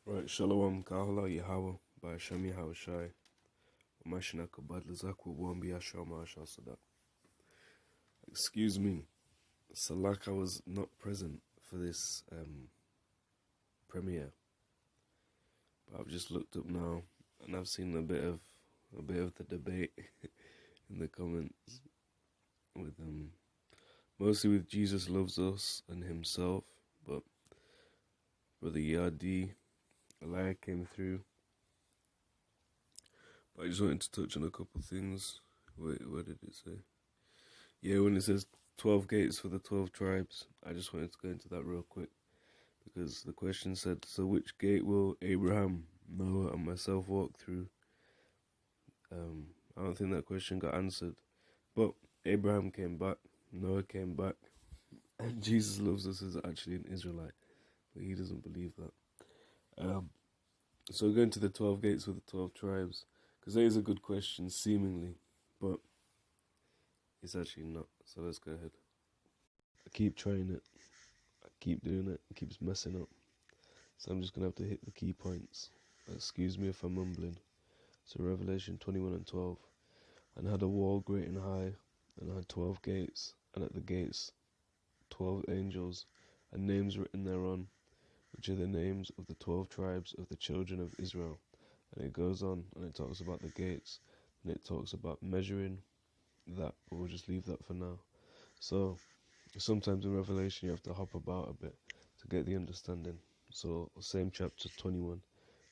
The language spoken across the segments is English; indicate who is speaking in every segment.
Speaker 1: Right, Shalom, Yahawah, bahasham Yahawashi, Mashinaka Badlazakwa Wambi Ashama Sadak. Excuse me, so like I was not present for this premiere, but I've just looked up now and I've seen a bit of the debate in the comments with mostly with Jesus loves us and himself, but Brother Yadi Elia came through. But I just wanted to touch on a couple things. Wait, what did it say? Yeah, when it says 12 gates for the 12 tribes, I just wanted to go into that real quick. Because the question said, so which gate will Abraham, Noah, and myself walk through? I don't think that question got answered. But Abraham came back, Noah came back, and Jesus loves us is actually an Israelite. But he doesn't believe that. So going to the 12 gates with the 12 tribes, because that is a good question, seemingly, but it's actually not. So let's go ahead. I keep trying it. I keep doing it. It keeps messing up. So I'm just going to have to hit the key points. Excuse me if I'm mumbling. So Revelation 21 and 12. And had a wall great and high, and had 12 gates, and at the gates 12 angels, and names written thereon, which are the names of the 12 tribes of the children of Israel. And it goes on, and it talks about the gates, and it talks about measuring that, but we'll just leave that for now. So, sometimes in Revelation you have to hop about a bit to get the understanding. So, same chapter 21,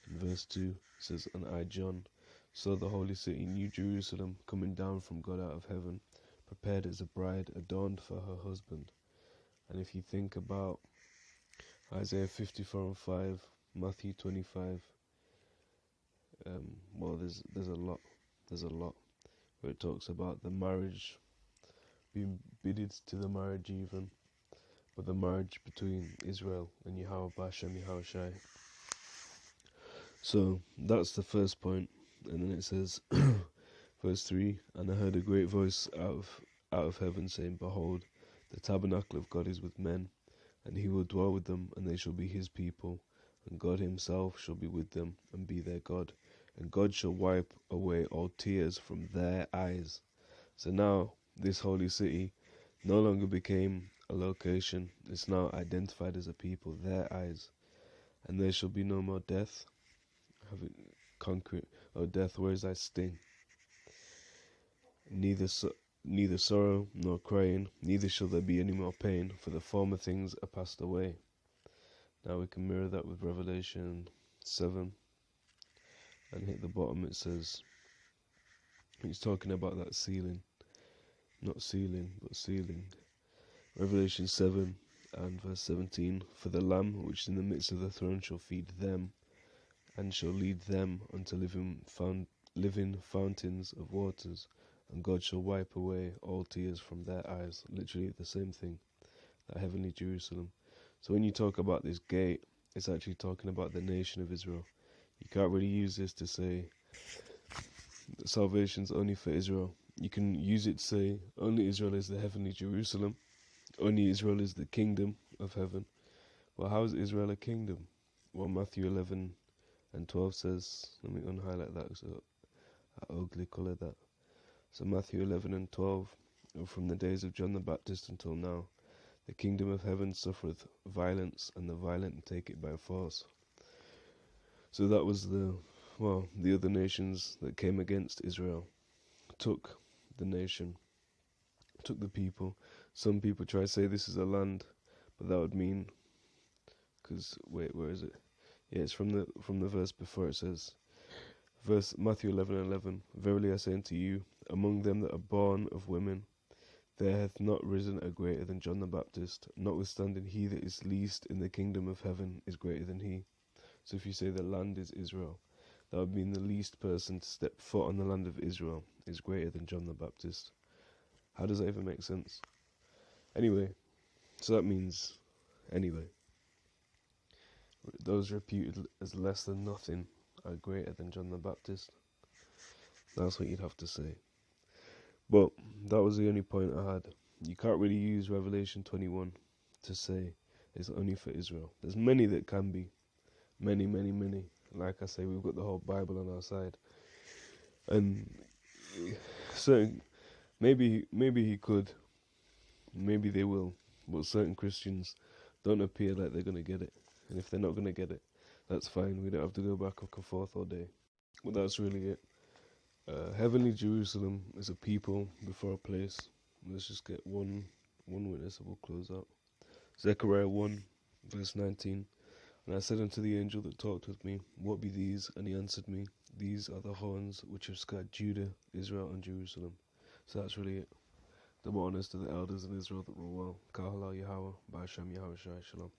Speaker 1: and verse 2 says, And I, John, saw the holy city, New Jerusalem, coming down from God out of heaven, prepared as a bride adorned for her husband. And if you think about Isaiah 54 and 5, Matthew 25, well, there's a lot where it talks about the marriage, being bidded to the marriage even, but the marriage between Israel and Yahawah, bahasham, Yahawashi. So that's the first point, and then it says, verse 3, And I heard a great voice out of heaven saying, Behold, the tabernacle of God is with men, and he will dwell with them, and they shall be his people, and God himself shall be with them, and be their God. And God shall wipe away all tears from their eyes. So now, this holy city no longer became a location. It's now identified as a people, their eyes. And there shall be no more death. Having concrete, O death, where is thy sting? Neither sorrow nor crying, neither shall there be any more pain, for the former things are passed away. Now we can mirror that with Revelation 7 and hit the bottom. It says, he's talking about that sealing, not sealing, but sealing. Revelation 7 and verse 17, For the Lamb which is in the midst of the throne shall feed them, and shall lead them unto living fountains of waters, and God shall wipe away all tears from their eyes. Literally the same thing, that heavenly Jerusalem. So when you talk about this gate, it's actually talking about the nation of Israel. You can't really use this to say that salvation's only for Israel. You can use it to say only Israel is the heavenly Jerusalem, only Israel is the kingdom of heaven. Well, how is Israel a kingdom? Well, Matthew 11 and 12 says, let me unhighlight that, so I ugly colour that. So Matthew 11 and 12, from the days of John the Baptist until now, the kingdom of heaven suffereth violence, and the violent take it by force. So that was the other nations that came against Israel, took the nation, took the people. Some people try to say this is a land, but that would mean, because, wait, where is it? Yeah, it's from the verse before. It says, Matthew 11 and 11, Verily I say unto you, among them that are born of women, there hath not risen a greater than John the Baptist, notwithstanding he that is least in the kingdom of heaven is greater than he. So if you say the land is Israel, that would mean the least person to step foot on the land of Israel is greater than John the Baptist. How does that even make sense? Anyway, so that means, those reputed as less than nothing are greater than John the Baptist. That's what you'd have to say. But that was the only point I had. You can't really use Revelation 21 to say it's only for Israel. There's many that can be. Many, many, many. Like I say, we've got the whole Bible on our side. And certain, maybe he could, maybe they will, but certain Christians don't appear like they're going to get it. And if they're not going to get it, that's fine. We don't have to go back and forth all day. But that's really it. Heavenly Jerusalem is a people before a place. Let's just get one witness and we'll close out. Zechariah 1, verse 19. And I said unto the angel that talked with me, What be these? And he answered me, These are the horns which have scattered Judah, Israel, and Jerusalem. So that's really it. Double honors to the elders in Israel that were well. Yahawah, Yahawah, bahasham, Yahawashi, Shalom.